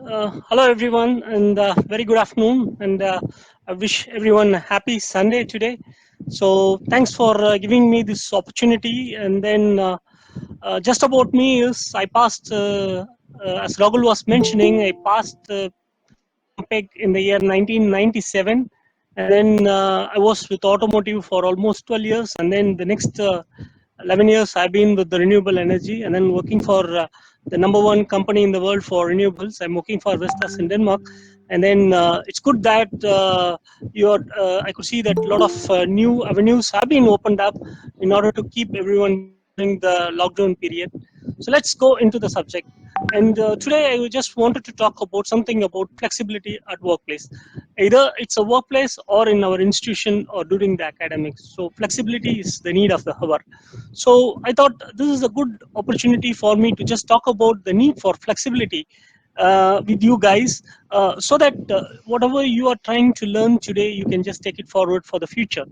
Hello everyone, and very good afternoon, and I wish everyone a happy Sunday today. So thanks for giving me this opportunity. And then just about me is I passed, as Ragul was mentioning, I passed Compeg in the year 1997, and then I was with automotive for almost 12 years, and then the next 11 years I've been with the renewable energy, and then working for the number one company in the world for renewables. I'm working for Vestas in Denmark, and then it's good that I could see that a lot of new avenues have been opened up in order to keep everyone busy during the lockdown period. So let's go into the subject. And today I just wanted to talk about something about flexibility at workplace. Either it's a workplace or in our institution or during the academics. So flexibility is the need of the hour. So I thought this is a good opportunity for me to just talk about the need for flexibility with you guys, so that whatever you are trying to learn today, you can just take it forward for the future.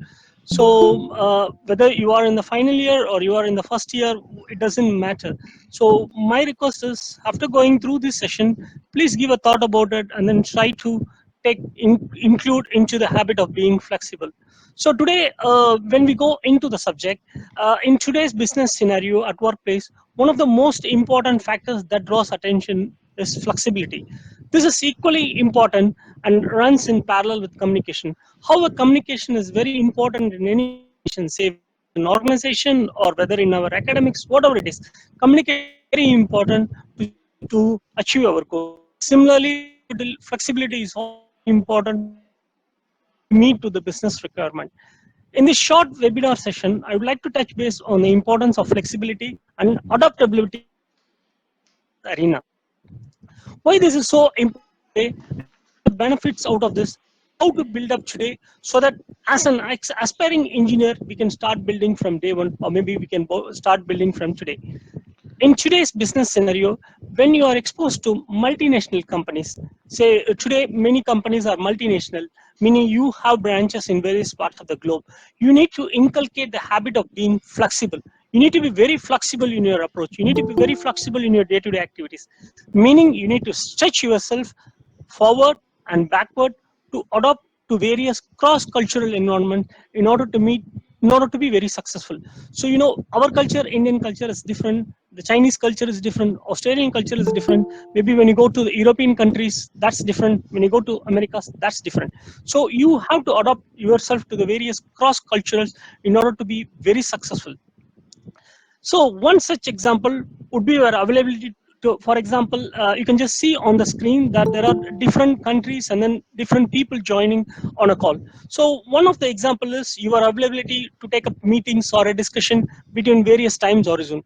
So whether you are in the final year or you are in the first year, it doesn't matter. So my request is, after going through this session, please give a thought about it and then try to include into the habit of being flexible. So today, when we go into the subject, in today's business scenario at workplace, one of the most important factors that draws attention is flexibility. This is equally important and runs in parallel with communication. However, communication is very important in any organization, say whether it's an organization or whether in our academics, whatever it is. Communication is very important to achieve our goals. Similarly, flexibility is also very important to meet to the business requirement. In this short webinar session, I would like to touch base on the importance of flexibility and adaptability in the business arena. Why this is so important today, and what are the benefits out of this, and how to build up today, so that as an aspiring engineer, we can start building from day one, or maybe we can start building from today. In today's business scenario, when you are exposed to multinational companies, say today many companies are multinational, meaning you have branches in various parts of the globe, you need to inculcate the habit of being flexible. You need to be very flexible in your approach. You need to be very flexible in your day-to-day activities, meaning you need to stretch yourself forward and backward to adapt to various cross-cultural environment in order to meet, in order to be very successful. So our culture, Indian culture, is different, the Chinese culture is different, Australian culture is different, maybe when you go to the European countries, that's different, when you go to Americas, that's different. So you have to adapt yourself to the various cross cultures in order to be very successful. So one such example would be your availability to, for example, you can just see on the screen that there are different countries and then different people joining on a call. So one of the example is your availability to take up meetings or a discussion between various times horizon.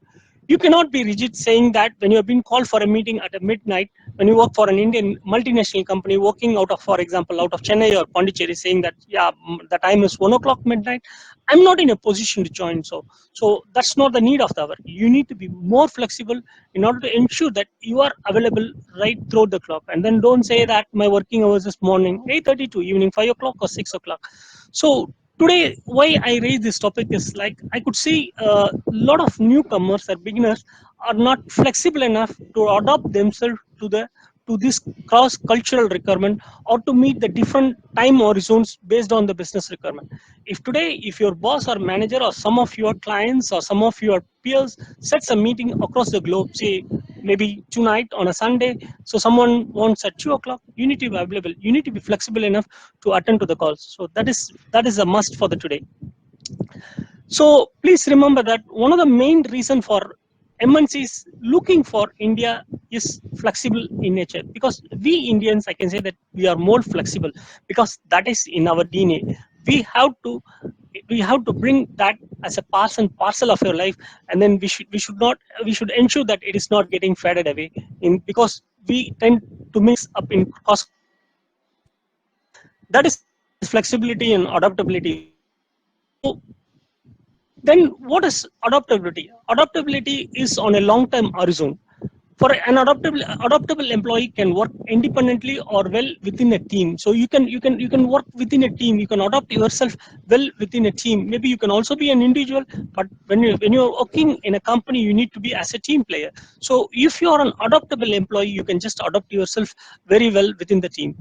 You cannot be rigid saying that when you have been called for a meeting at a midnight, when you work for an Indian multinational company working out of, for example, out of Chennai or Pondicherry, saying that, yeah, the time is 1 o'clock midnight, I'm not in a position to join. So that's not the need of the hour. You need to be more flexible in order to ensure that you are available right throughout the clock. And then don't say that my working hours is morning 8:30 to evening 5 o'clock or 6 o'clock. So today, why I raise this topic is, like, I could see a lot of newcomers or beginners are not flexible enough to adapt themselves to this cross cultural requirement, or to meet the different time horizons based on the business requirement. If your boss or manager or some of your clients or some of your peers sets a meeting across the globe, say maybe tonight on a Sunday, so someone wants at 2 o'clock, you need to be available, you need to be flexible enough to attend to the calls. So that is a must for the today. So please remember that one of the main reason for MNCs looking for India is flexible in nature, because we Indians, I can say that we are more flexible because that is in our DNA. We have to we have to bring that as a part and parcel of your life, and then we should ensure that it is not getting faded away in, because we tend to mix up in cross cultural environment. That is flexibility and adaptability is all about. So then what is adaptability? Adaptability is on a long term horizon. for an adaptable employee can work independently or well within a team. So you can work within a team, you can adapt yourself well within a team. Maybe you can also be an individual, but when you're working in a company, you need to be as a team player. So if you are an adaptable employee, you can just adapt yourself very well within the team.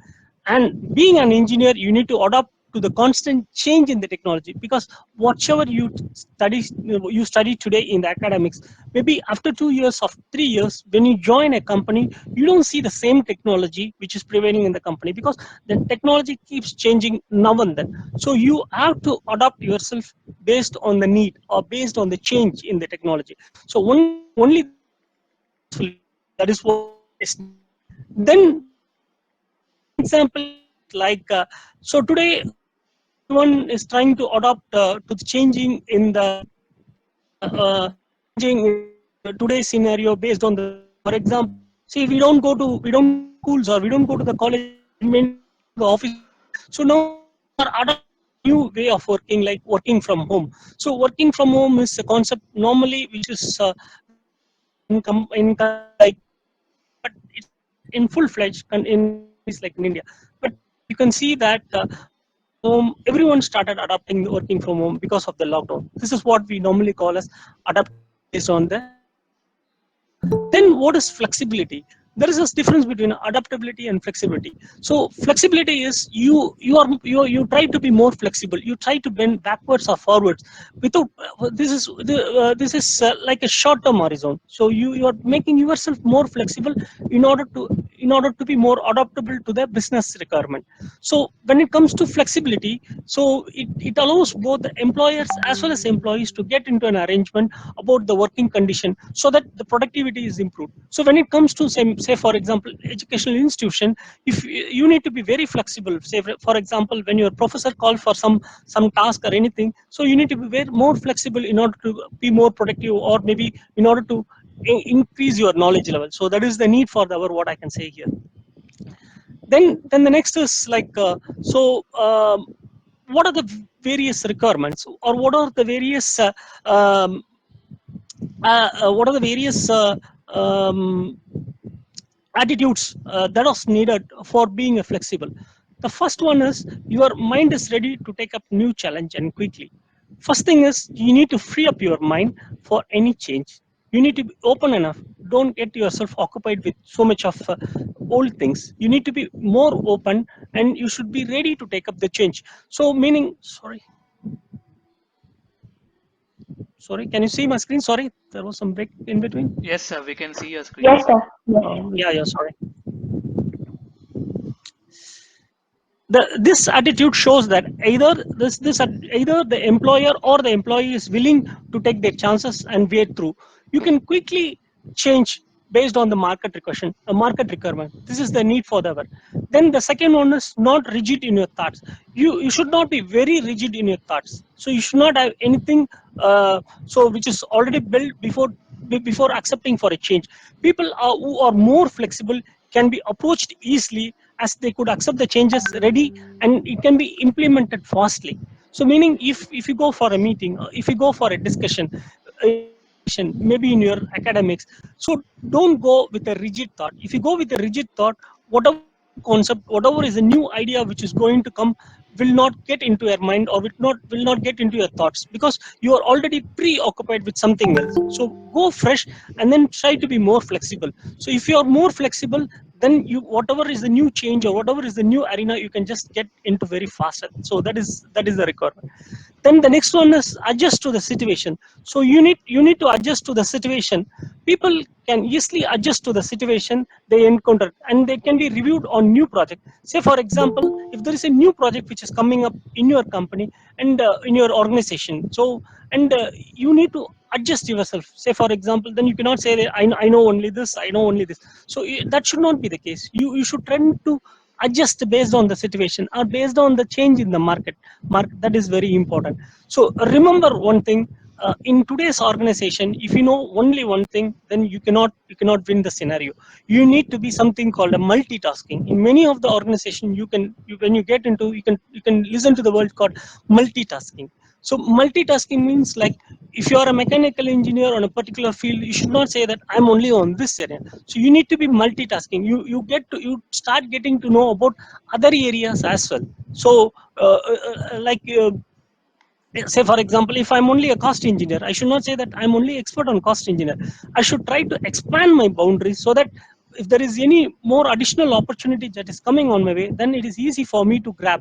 And being an engineer, you need to adapt to the constant change in the technology, because whatever you study today in the academics, maybe after 2 years or 3 years, when you join a company, you don't see the same technology which is prevailing in the company, because the technology keeps changing now and then. So you have to adapt yourself based on the need or based on the change in the technology. So only then you can be successful in life. That is what is needed. Then an example is like, so today everyone is trying to adapt to the changing in the changing in the today's scenario based on the work. For example, see, we don't go to schools, or we don't go to the colleges, or we may not go to the offices. So now we are adopting a new way of working, like working from home. So working from home is a concept normally which is very common in countries like India, but it's not in full fledged in countries like in India. But you can see that working from home, everyone started adopting the working from home because of the lockdown. This is what we normally call as adaptation based on the lockdown. Then what is flexibility? There is a difference between adaptability and flexibility. So flexibility is you try to be more flexible. You try to bend backwards or forwards without this is like a short term horizon. So you are making yourself more flexible in order to be more adaptable to the business requirement. So when it comes to flexibility, so it allows both the employers as well as employees to get into an arrangement about the working condition, so that the productivity is improved. So when it comes to say for example educational institution, if you need to be very flexible. Say for example, when your professor call for some task or anything, so you need to be very more flexible in order to be more productive, or maybe in order to increase your knowledge level. So that is the need for the hour, what I can say here. Then the next is like, what are the various requirements, or um, what are the various um, attitudes that are needed for being a flexible? The first one is your mind is ready to take up new challenge and quickly. First thing is you need to free up your mind for any change. You need to be open enough. Don't get yourself occupied with so much of old things. You need to be more open, and you should be ready to take up the change. So meaning, sorry, can you see my screen? Sorry, there was some break in between. Yes, sir, we can see your screen, Yes, sir. sir. Yes. Yeah, sorry. This attitude shows that either the employer or the employee is willing to take their chances and wait through. You can quickly change based on the market requirement. This is the need for the hour. Then the second one is not rigid in your thoughts. You should not be very rigid in your thoughts. So you should not have anything which is already built before accepting for a change. People who are more flexible can be approached easily, as they could accept the changes ready, and it can be implemented fastly. So meaning, if you go for a meeting, if you go for a discussion in your organization, maybe in your academics, so don't go with a rigid thought. If you go with a rigid thought, whatever is the new concept, whatever is the new idea which is going to come, will not get into your mind, or will not get into your thoughts, because you are already preoccupied with something else. So go fresh, and then try to be more flexible. So if you are more flexible, then you whatever is the new change, or whatever is the new arena, you can just get into very faster. So that is the requirement. Then the next one is adjust to the situation. So you need to adjust to the situation. People can easily adjust to the situation they encounter, and they can be reviewed on new project. Say for example, if there is a new project which is coming up in your company, and in your organization, so and you need to adjust yourself. Say for example, then you cannot say that I know only this, I know only this. So that should not be the case. You should try to adjust based on the situation, or based on the change in the market. That is very important. So remember one thing, in today's organization, if you know only one thing, then you cannot win the scenario. You need to be something called a multitasking. In many of the organization, when you get into, you can listen to the word called multitasking. So multitasking means like if you are a mechanical engineer on a particular field, you should not say that I'm only on this area. So you need to be multitasking. You start getting to know about other areas as well. So like say for example, if I'm only a cost engineer, I should not say that I'm only expert on cost engineer. I should try to expand my boundaries so that if there is any more additional opportunity that is coming on my way, then it is easy for me to grab.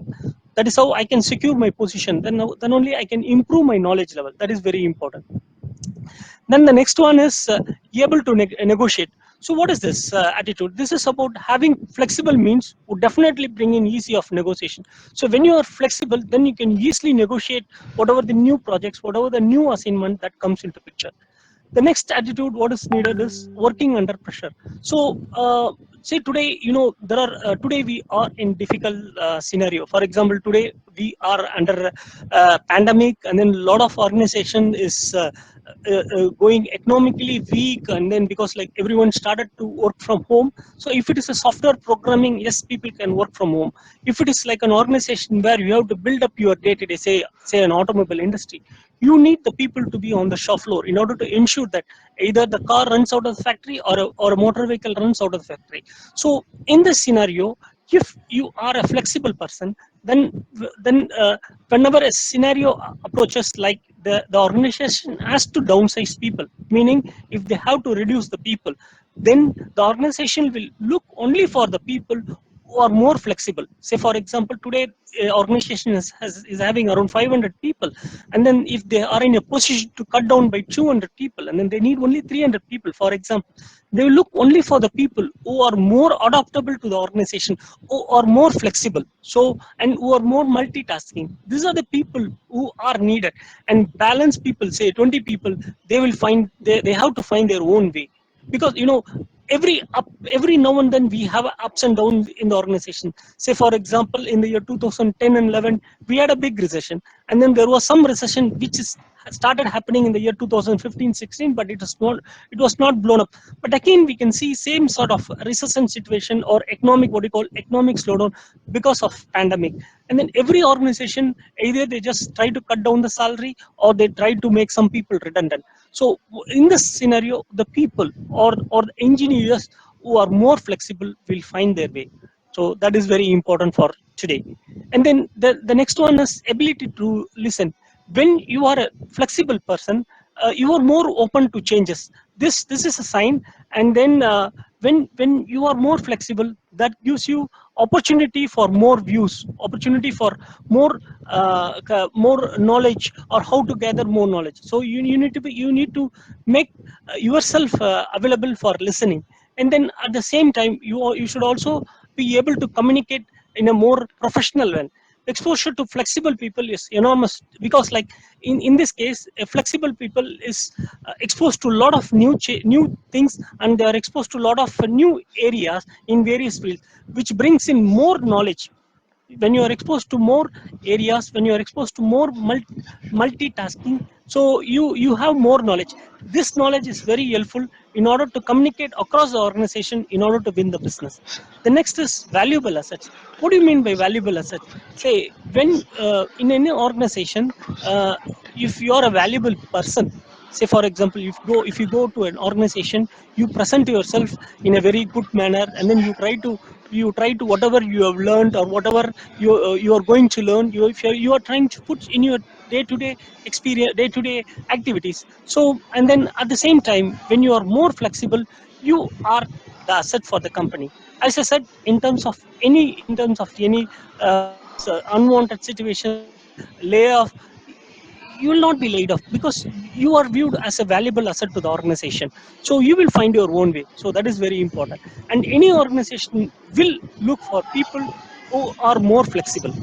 That is how I can secure my position. Then only I can improve my knowledge level. That is very important. Then the next one is able to negotiate. So what is this attitude? This is about having flexible means would definitely bring in easy of negotiation. So when you are flexible, then you can easily negotiate whatever the new projects, whatever the new assignment that comes into picture. The next attitude what is needed is working under pressure. So say today, there are today we are in difficult scenario. For example, today we are under pandemic, and then a lot of organization is going economically weak, and then because like everyone started to work from home. So if it is a software programming, yes, people can work from home. If it is like an organization where you have to build up your day to day, say an automobile industry, you need the people to be on the shop floor in order to ensure that either the car runs out of the factory, or a motor vehicle runs out of the factory. So in this scenario, if you are a flexible person, then whenever a scenario approaches, like the organization has to downsize people, meaning if they have to reduce the people, then the organization will look only for the people who are more flexible. Say for example, today organization is having around 500 people, and then if they are in a position to cut down by 200 people, and then they need only 300 people, for example, they will look only for the people who are more adaptable to the organization, who are more flexible, so and who are more multitasking. These are the people who are needed. And balanced people, say 20 people, they have to find their own way. Because every now and then we have ups and downs in the organization. Say for example, in the year 2010 and 11, we had a big recession, and then there was some recession which is started happening in the year 2015-16, but it was not blown up. But again, we can see same sort of recession situation, or economic, what you call economic slowdown, because of pandemic. And then every organization, either they just try to cut down the salary, or they try to make some people redundant. So in this scenario, the people, or the engineers who are more flexible will find their way. So that is very important for today. And then the next one is ability to listen. When you are a flexible person, you are more open to changes. This is a sign. And then when you are more flexible, that gives you opportunity for more views, opportunity for more knowledge, or how to gather more knowledge. So you need to make yourself available for listening. And then at the same time, you should also be able to communicate in a more professional way. Exposure to flexible people is enormous, because like in this case, a flexible people is exposed to a lot of new things, and they are exposed to a lot of new areas in various fields, which brings in more knowledge. When you are exposed to more areas, when you are exposed to more multitasking, so you have more knowledge. This knowledge is very helpful in order to communicate across the organization in order to win the business. The next is valuable assets. What do you mean by valuable assets? Say when in any organization, uh, if you are a valuable person, say for example, if you go to an organization, you present yourself in a very good manner, and then you try to whatever you have learned, or whatever you are going to learn, you are trying to put in your day-to-day experience, day-to-day activities. So and then at the same time, when you are more flexible, you are the asset for the company. As I said, in terms of any this unwanted situations or layoff, you will not be laid off, because you are viewed as a valuable asset to the organization. So you will find your own way. So that is very important. And any organization will look for people who are more flexible.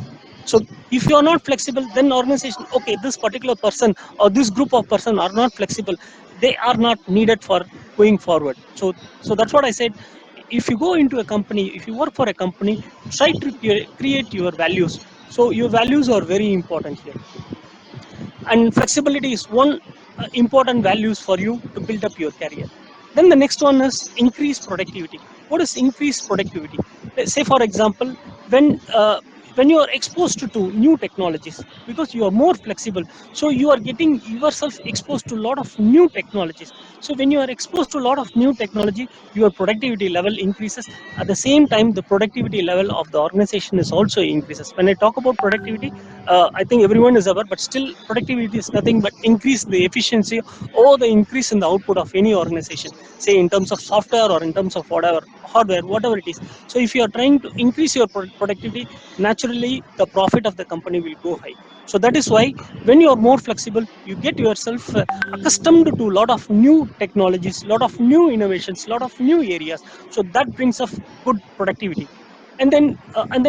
So if you are not flexible, then organization, okay, this particular person or this group of person are not flexible, they are not needed for going forward. So that's what I said. If you go into a company, if you work for a company, try to create your values. So your values are very important here. And flexibility is one important values for you to build up your career. Then the next one is increase productivity. What is increased productivity? Let's say for example, when when you are exposed to new technologies, because you are more flexible, so you are getting yourself exposed to a lot of new technologies. So when you are exposed to a lot of new technology, your productivity level increases. At the same time, the productivity level of the organization is also increases. When I talk about productivity, I think everyone is aware, but still productivity is nothing but increase the efficiency or the increase in the output of any organization, say in terms of software or in terms of whatever hardware, whatever it is. So if you are trying to increase your productivity, naturally the profit of the company will go high. So that is why when you are more flexible, you get yourself accustomed to a lot of new technologies, lot of new innovations, lot of new areas. So that brings up good productivity. And then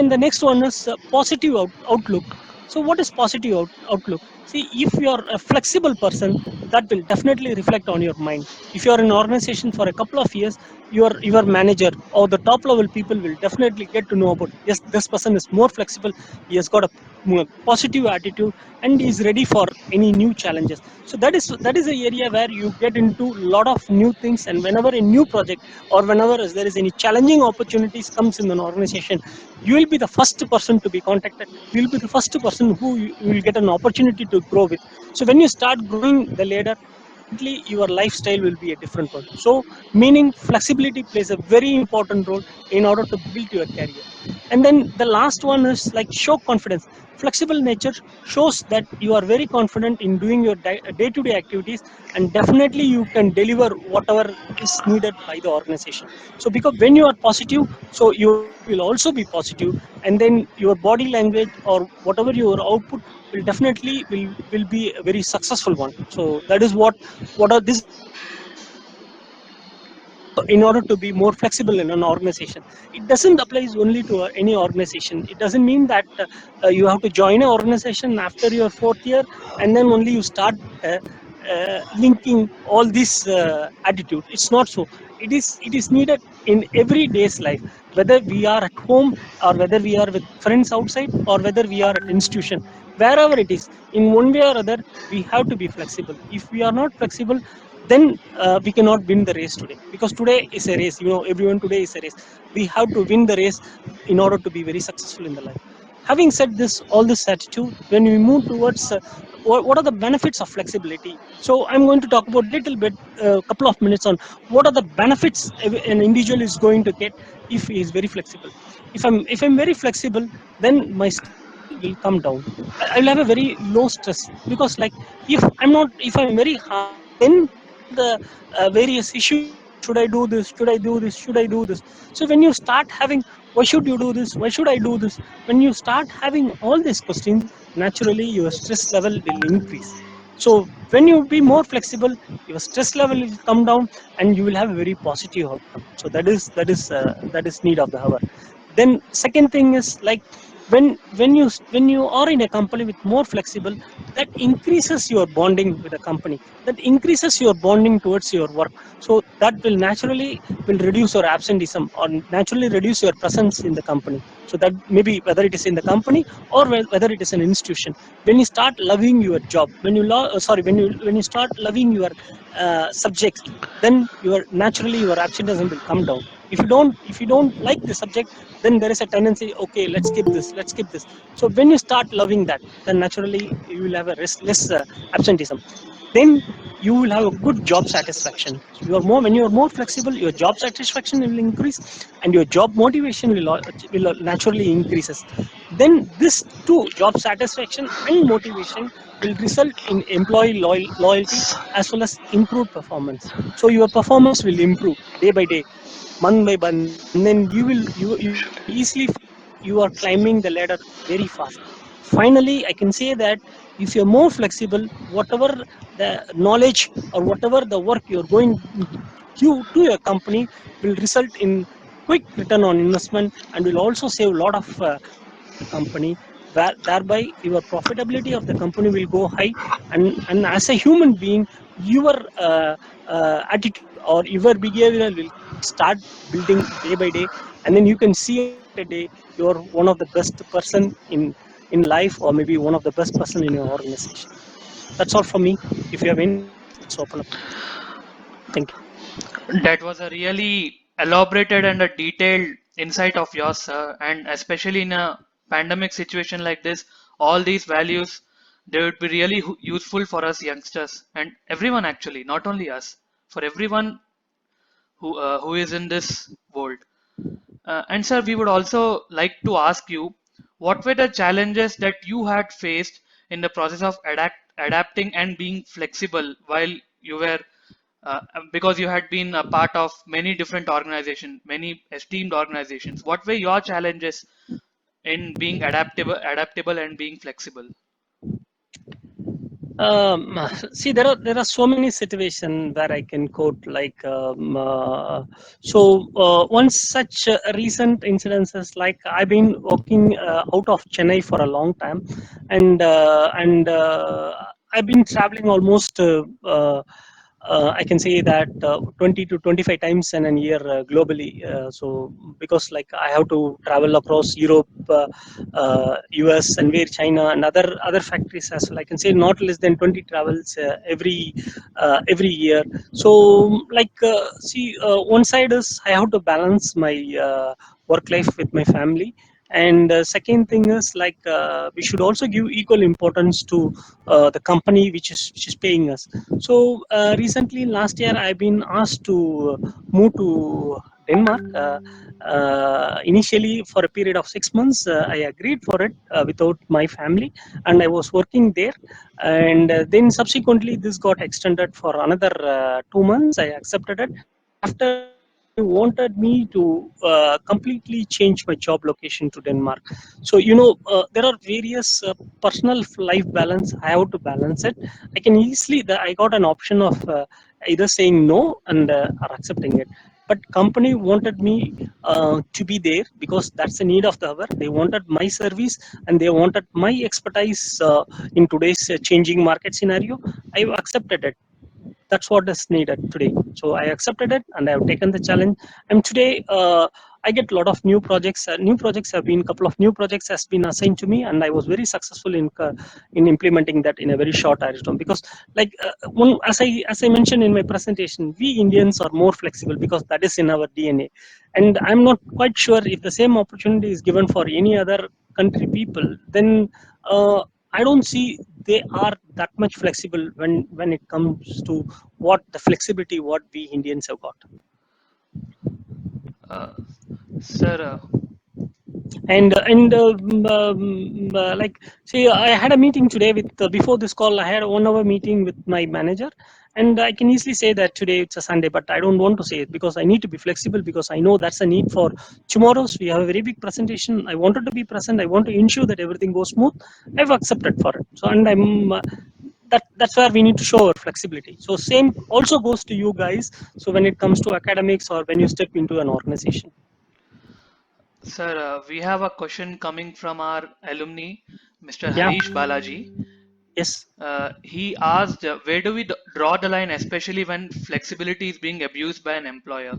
the next one is positive outlook. So what is positive outlook? See, if you are a flexible person, that will definitely reflect on your mind. If you are in an organization for a couple of years, your manager or the top level people will definitely get to know about, yes, this person is more flexible, he has got a positive attitude, and he is ready for any new challenges. So that is a area where you get into a lot of new things. And whenever a new project or whenever there is any challenging opportunities comes in an organization, you will be the first person to be contacted. You will be the first person who you will get an opportunity to grow with. So when you start growing the ladder, definitely your lifestyle will be a different one. So meaning flexibility plays a very important role in order to build your career. And then the last one is like show confidence. Flexible nature shows that you are very confident in doing your day-to-day activities, and definitely you can deliver whatever is needed by the organization. So because when you are positive, so your mind will also be positive, and then your body language or whatever your output will definitely will be a very successful one. So that is what are these are the points which I want to discuss in order to be more flexible in an organization. It doesn't apply only to any organization. It doesn't mean that you have to join an organization after your fourth year and then only you start linking all this attitude. It's not so. It is needed in every day's life, whether we are at home or whether we are with friends outside or whether we are at institution, wherever it is. In one way or other, we have to be flexible. If we are not flexible, then we cannot win the race today, because today is a race. Everyone today is a race. We have to win the race in order to be very successful in the life. Having said this, all this attitude, when we move towards what are the benefits of flexibility. So I'm going to talk about little bit, a couple of minutes on what are the benefits an individual is going to get if he is very flexible. If I'm very flexible, then my stress level will come down. I will have a very low stress, because like if I'm very hard, then there are the various issues like, should I do this, should I do this, should I do this. So when you start having, why should you do this, why should I do this, when you start having all these questions, naturally your stress level will increase. So when you be more flexible, your stress level will come down, and you will have a very positive outcome. So that is need of the hour. Then second thing is like, when you are in a company with more flexible, that increases your bonding with the company, that increases your bonding towards your work. So that will naturally will reduce your absenteeism or naturally reduce your presence in the company. So that maybe whether it is in the company or whether it is an institution, when you start loving your job, when you start loving your subjects, then naturally your absenteeism will come down. If you don't like the subject, then there is a tendency, okay, let's skip this. So when you start loving that, then naturally you will have a less absenteeism. Then you will have a good job satisfaction. When you are more flexible, your job satisfaction will increase, and your job motivation will naturally increases. Then this two, job satisfaction and motivation, will result in employee loyalty as well as improved performance. So your performance will improve day by day, month by month, and then you can easily find that you are climbing the ladder very fast. Finally, I can say that if you're more flexible, whatever the knowledge or whatever the work you're going to your company will result in quick return on investment, and will also save a lot of money to the company, where thereby your profitability of the company will go high. And as a human being, your attitude or your behavior will start building day by day, and then you can see at the end of the day you're one of the best person in life, or maybe one of the best person in your organization. That's all from me. If you have any questions, let's open up. Thank you. That was a really elaborated and a detailed insight of yours, sir, and especially in a pandemic situation like this, all these values, they would be really useful for us youngsters and everyone actually, not only us, for everyone who is in this world. And sir, we would also like to ask you, what were the challenges that you had faced in the process of adapting and being flexible while you were, because you had been a part of many different organizations, many esteemed organizations. What were your challenges in being adaptable and being flexible? See, there are so many situations where I can quote like one such recent incidences like I've been working out of Chennai for a long time, and I've been traveling almost. I can say that 20 to 25 times in a year globally. So because like I have to travel across Europe, US, and where China and other factories as well. I can say not less than 20 travels every year. So see, one side is I have to balance my work life with my family. And second thing is we should also give equal importance to the company which is paying us. So recently, last year, I've been asked to move to Denmark. Initially, for a period of 6 months, I agreed for it without my family, and I was working there. And then subsequently, this got extended for another 2 months. I accepted it. After that, company wanted me to completely change my job location to Denmark. So there are various personal life balance. I have to balance it. I can easily. I got an option of either saying no and or accepting it. But company wanted me to be there because that's the need of the hour. They wanted my service and they wanted my expertise in today's changing market scenario. I accepted it. That's what is needed today. So I accepted it and I have taken the challenge. And today I get a lot of new projects. New projects have been couple of new projects has been assigned to me, and I was very successful in implementing that in a very short horizon. Because as I mentioned in my presentation, we Indians are more flexible because that is in our DNA. And I'm not quite sure if the same opportunity is given for any other country people, then uh, I don't see they are that much flexible when it comes to what the flexibility what we Indians have got. Uh, Sir, Like, see, I had a meeting today with before this call. I had a 1 hour meeting with my manager, and I can easily say that today it's a Sunday, but I don't want to say it because I need to be flexible because I know that's a need for tomorrow's. We have a very big presentation. I wanted to be present. I want to ensure that everything goes smooth. I've accepted for it. So, and I'm. That's where we need to show our flexibility. So same also goes to you guys. So when it comes to academics or when you step into an organization. we have a question coming from our alumni, Mr. Yeah. Harish Balaji. Yes. He asked, where do we draw the line, especially when flexibility is being abused by an employer?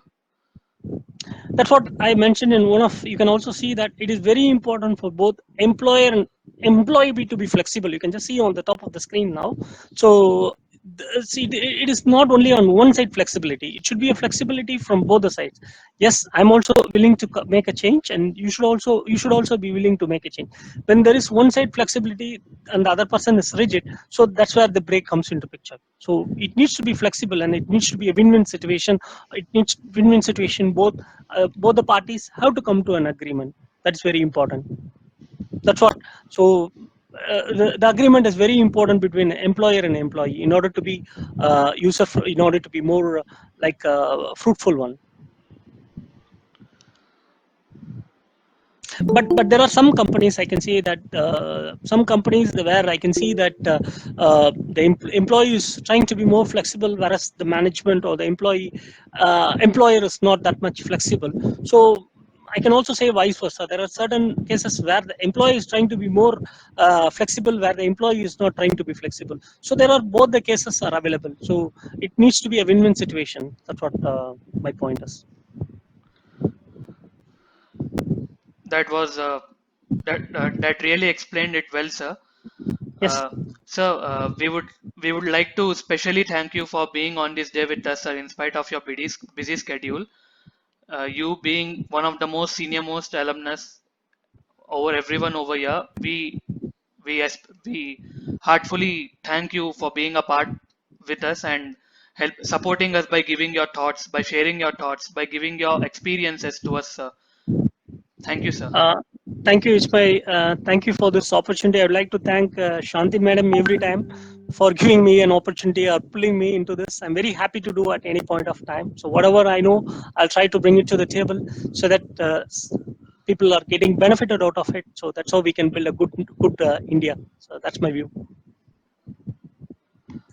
That's what I mentioned in one of. You can also see that it is very important for both employer and employee to be flexible. You can just see on the top of the screen now. So see, it is not only on one side flexibility. It should be a flexibility from both the sides. Yes, I'm also willing to make a change, and you should also be willing to make a change. When there is one side flexibility and the other person is rigid, so that's where the break comes into picture. So it needs to be flexible and it needs to be a win-win situation. It needs win-win situation. Both the parties have to come to an agreement. That's very important. That's what. So the agreement is very important between employer and employee in order to be in order to be more fruitful one. But there are some companies I can see that some companies where I can see that the employee is trying to be more flexible, whereas the management or the employer is not that much flexible. So I can also say vice versa. There are certain cases where the employee is trying to be more flexible, where the employee is not trying to be flexible. So there are both the cases are available. So it needs to be a win-win situation. That's what my point is. That was that really explained it well, sir. Yes. Uh, we would like to specially thank you for being on this day with us, sir, in spite of your busy schedule. You being one of the most senior most alumnus over everyone over here. We heartfully thank you for being a part with us and help supporting us by giving your thoughts, by sharing your thoughts, by giving your experiences to us, sir. Thank you, sir. Uh, Thank you, Ismail. Thank you for this opportunity. I would like to thank Shanti Madam every time for giving me an opportunity or pulling me into this. I'm very happy to do at any point of time. So whatever I know, I'll try to bring it to the table so that people are getting benefited out of it. So that's how we can build a good India. So that's my view.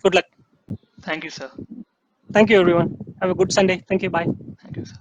Good luck. Thank you, sir. Thank you, everyone. Have a good Sunday. Thank you. Bye. Thank you, sir.